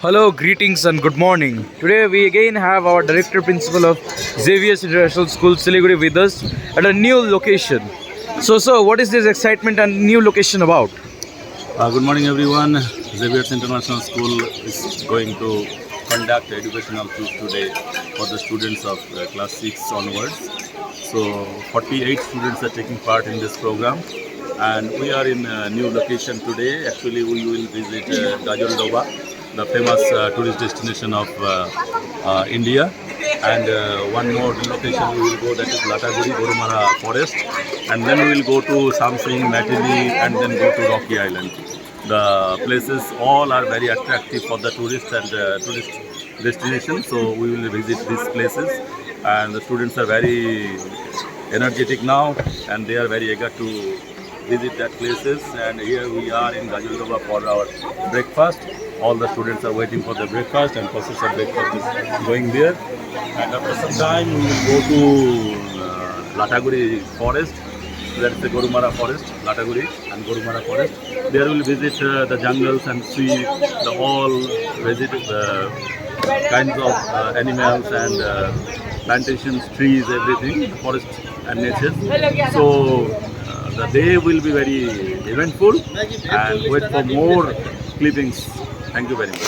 Hello, greetings and good morning. Today we again have our Director Principal of Xavier's International School Siliguri with us at a new location. So, sir, what is this excitement and new location about? Good morning, everyone. Xavier's International School is going to conduct educational tour today for the students of class 6 onwards. So, 48 students are taking part in this program, and we are in a new location today. Actually, we will visit Gajoldoba, the famous tourist destination of India, and one more location we will go, that is Lataguri, Gorumara Forest, and then we will go to Samsing, Matili, and then go to Rocky Island. The places all are very attractive for the tourists and tourist destinations, so we will visit these places, and the students are very energetic now, and they are very eager to visit that places. And here we are in Gajuldoba for our breakfast. All the students are waiting for the breakfast, and process of breakfast is going there. And after some time, we will go to Lataguri forest. That's the Gorumara forest, Lataguri and Gorumara forest. There we will visit the jungles and see the all visit kinds of animals and plantations, trees, everything, forest and nature. So the day will be very eventful, and wait for more clippings. Thank you very much.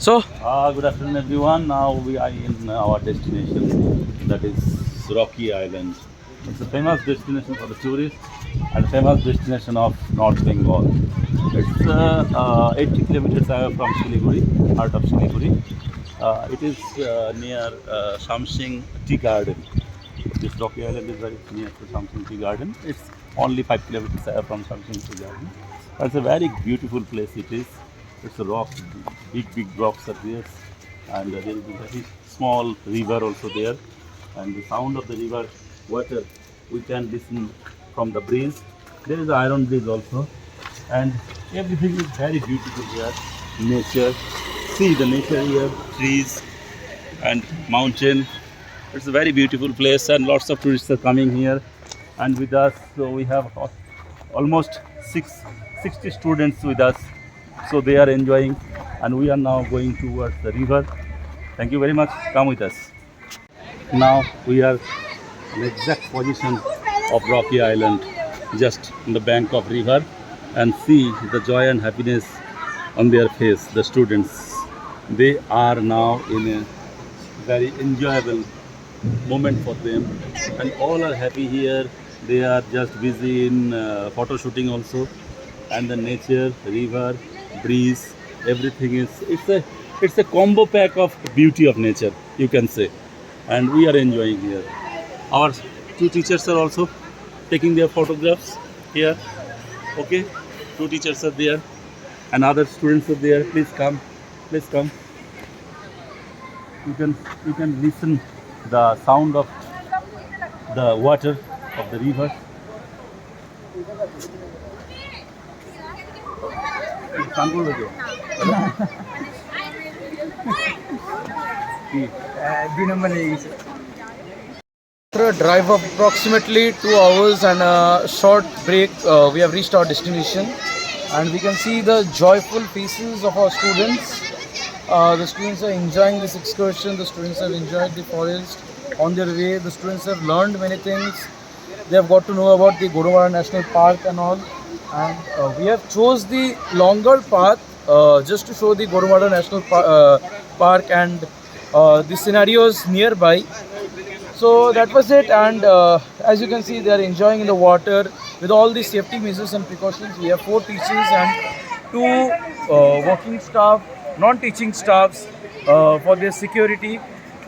So, Good afternoon, everyone. Now we are in our destination, that is Rocky Island. It's a famous destination for the tourists and a famous destination of North Bengal. It's 80 kilometers away from Siliguri, heart of Siliguri. It is near Samsing Tea Garden. This Rocky Island is very near to Samsung Tea Garden. It's only 5 kilometers away from Samsung Tea Garden. It's a very beautiful place it is. It's a rock, big rocks are there, and there is a very small river also there. And the sound of the river water we can listen from the breeze. There is an iron bridge also, and everything is very beautiful here. Nature, see the nature here, trees and mountain. It's a very beautiful place, and lots of tourists are coming here. And with us, so we have almost 60 students with us. So they are enjoying, and we are now going towards the river. Thank you very much. Come with us. Now we are in the exact position of Rocky Island, just on the bank of river, and see the joy and happiness on their face. The students, they are now in a very enjoyable moment for them, and all are happy here. They are just busy in photo shooting also, and the nature, river, breeze, everything is it's a combo pack of beauty of nature, you can say, and we are enjoying here. Our two teachers are also taking their photographs here. Okay, two teachers are there, and other students are there. Please come, please come. You can listen the sound of the water of the river. After a drive of approximately 2 hours and a short break, we have reached our destination, and we can see the joyful faces of our students. The students are enjoying this excursion. The students have enjoyed the forest on their way. The students have learned many things. They have got to know about the Gorumara National Park and all. And we have chose the longer path just to show the Gorumara National Park and the scenarios nearby. So that was it, and as you can see, they are enjoying in the water with all the safety measures and precautions. We have 4 teachers and 2 working staff, non-teaching staffs for their security.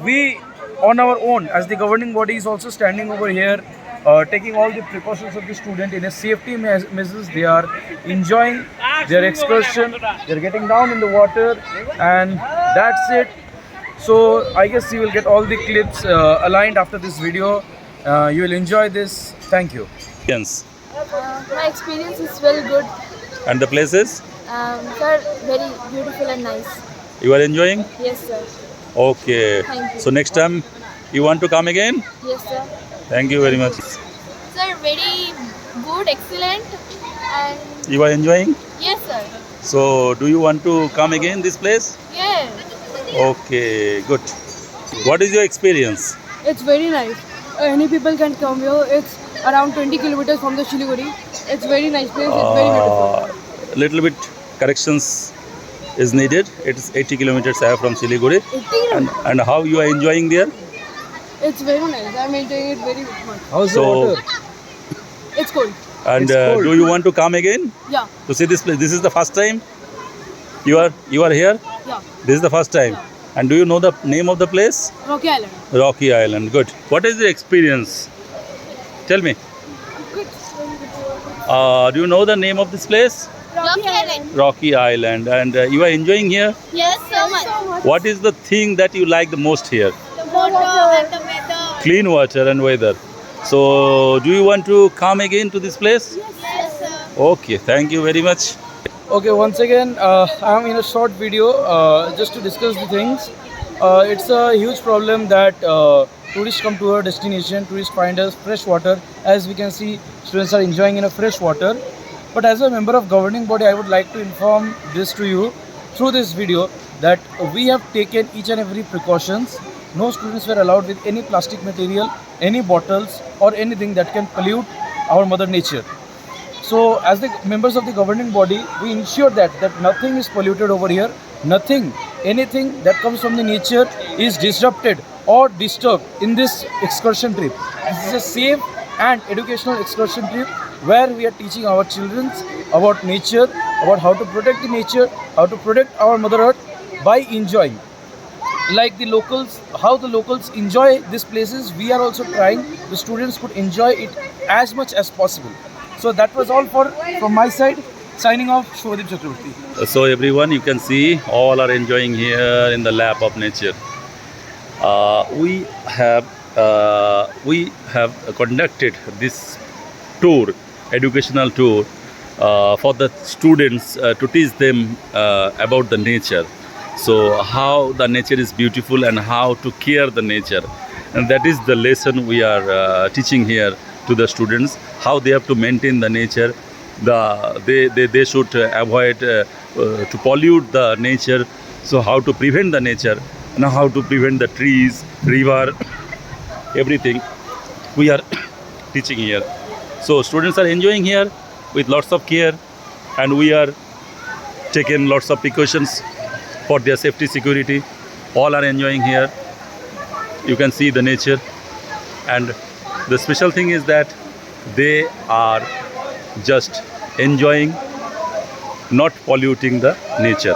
We, on our own, as the governing body, is also standing over here, taking all the precautions of the student in a safety measures. They are enjoying their excursion. They are getting down in the water, and that's it. So I guess you will get all the clips aligned after this video. You will enjoy this. Thank you. Yes. My experience is very good. And the places Sir, very beautiful and nice. you are enjoying? Yes, sir. Okay. Thank you. So next time you want to come again? Yes, sir. Thank you very much. Sir, very good, excellent, and You are enjoying? yes, sir. So do you want to come again this place? Yes. Okay, good. What is your experience? It's very nice. Any people can come here. It's around 20 kilometers from the Siliguri. It's very nice place. It's very beautiful. Little bit corrections is needed. It is 80 kilometers away from Siliguri. 80 kilometers. And how you are enjoying there? It's very nice. I'm enjoying it very much. How's So- the water? It's cold. And It's cold. do you want to come again Yeah. to see this place? This is the first time you are here. Yeah. This is the first time. And do you know the name of the place? Rocky Island. Rocky Island. Good. What is the experience? Tell me. Good. Do you know the name of this place? Rocky Island. Rocky Island. And you are enjoying here. Yes, so much. What is the thing that you like the most here? The water and the weather. Clean water and weather. So, do you want to come again to this place? Yes, sir. Okay, thank you very much. Okay, once again, I am in a short video just to discuss the things. It's a huge problem that tourists come to our destination, tourists find us fresh water. As we can see, students are enjoying in a fresh water. But as a member of governing body, I would like to inform this to you through this video that we have taken each and every precautions. No students were allowed with any plastic material, any bottles or anything that can pollute our mother nature. So as the members of the governing body, we ensure that nothing is polluted over here, nothing, anything that comes from the nature is disrupted or disturbed in this excursion trip. This is a safe and educational excursion trip where we are teaching our children about nature, about how to protect the nature, how to protect our mother earth by enjoying. Like the locals, how the locals enjoy these places, we are also trying the students could enjoy it as much as possible. So that was all from my side. Signing off, Shobhadeep Chakraborty. So everyone, you can see all are enjoying here in the lap of nature. We have conducted this tour, educational tour, for the students to teach them about the nature. So how the nature is beautiful and how to care the nature, and that is the lesson we are teaching here to the students. How they have to maintain the nature. They should avoid to pollute the nature. So how to prevent the nature and how to prevent the trees, river, everything we are teaching here. So students are enjoying here with lots of care, and we are taking lots of precautions for their safety, security. All are enjoying here. You can see the nature, and the special thing is that they are just enjoying, not polluting the nature.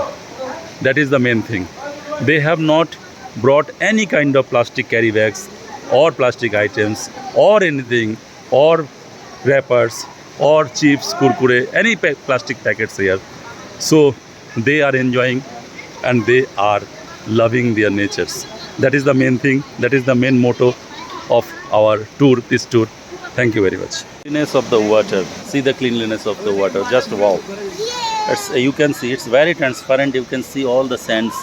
That is the main thing. They have not brought any kind of plastic carry bags or plastic items or anything, or wrappers or chips, kurkure, any plastic packets here. So they are enjoying and they are loving their natures. That is the main thing. That is the main motto of our tour, this tour. Thank you very much. Cleanliness of the water. See the cleanliness of the water. Just wow. You can see it's very transparent. You can see all the sands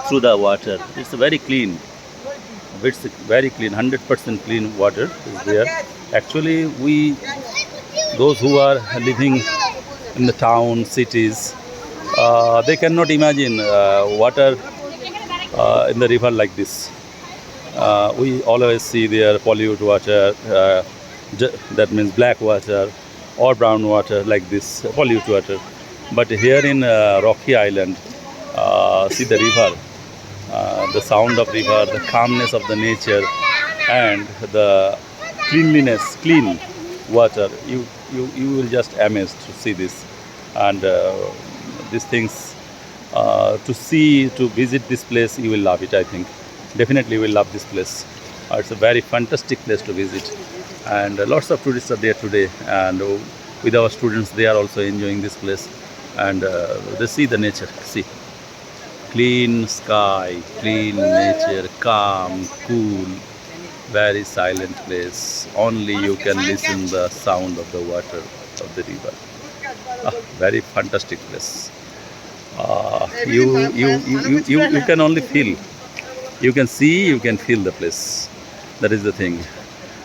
through the water. It's very clean. It's very clean. 100% clean water is there. Actually, those who are living in the town, cities, they cannot imagine water in the river like this. We always see there pollute water, that means black water or brown water like this, pollute water. But here in Rocky Island, see the river, the sound of river, the calmness of the nature, and the cleanliness, clean water. You will just amazed to see this, and these things to visit this place. You will love it, I think. Definitely, you will love this place. It's a very fantastic place to visit, and lots of tourists are there today. And with our students, they are also enjoying this place, and they see the nature. See, clean sky, clean nature, calm, cool, very silent place. Only you can listen the sound of the water of the river. Very fantastic place. You can only feel. You can see, you can feel the place. That is the thing.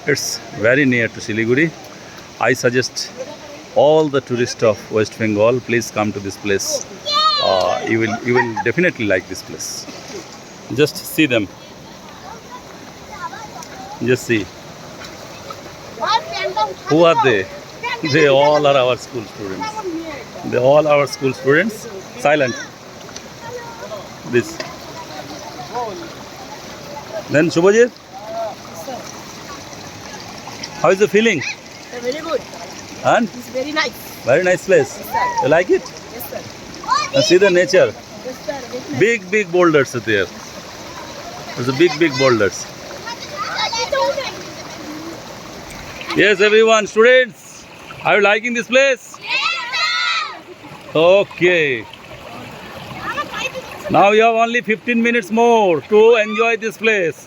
It's very near to Siliguri. I suggest all the tourists of West Bengal, please come to this place. You will definitely like this place. Just see them. Just see. Who are they? They all are our school students. They all are our school students. Silent. This. Then Shubhajit, how is the feeling? Very good. And It's very nice. very nice place. Yes, sir. You like it? Yes, sir. And see the nature. Yes, sir. Very nice. Big boulders are there. There's a big boulders. Yes, everyone, students, are you liking this place? Okay. Now you have only 15 minutes more to enjoy this place.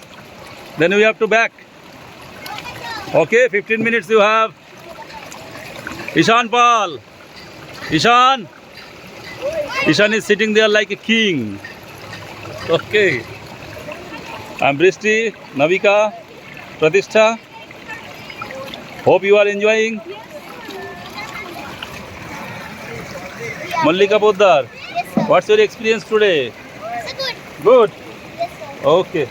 Then we have to back. Okay, 15 minutes you have. Ishan Pal. Ishan. Ishan is sitting there like a king. Okay. I'm Bristi, Navika, Pratishtha. Hope you are enjoying. Mallika Poddar, Yes, sir. what's your experience today? So good. Good. Yes, sir. Okay.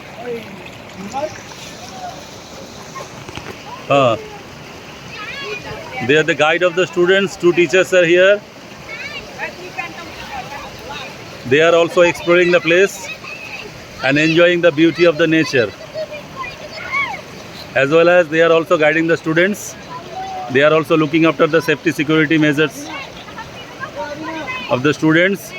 They are the guide of the students. Two teachers are here. They are also exploring the place and enjoying the beauty of the nature. As well as they are also guiding the students. They are also looking after the safety security measures of the students.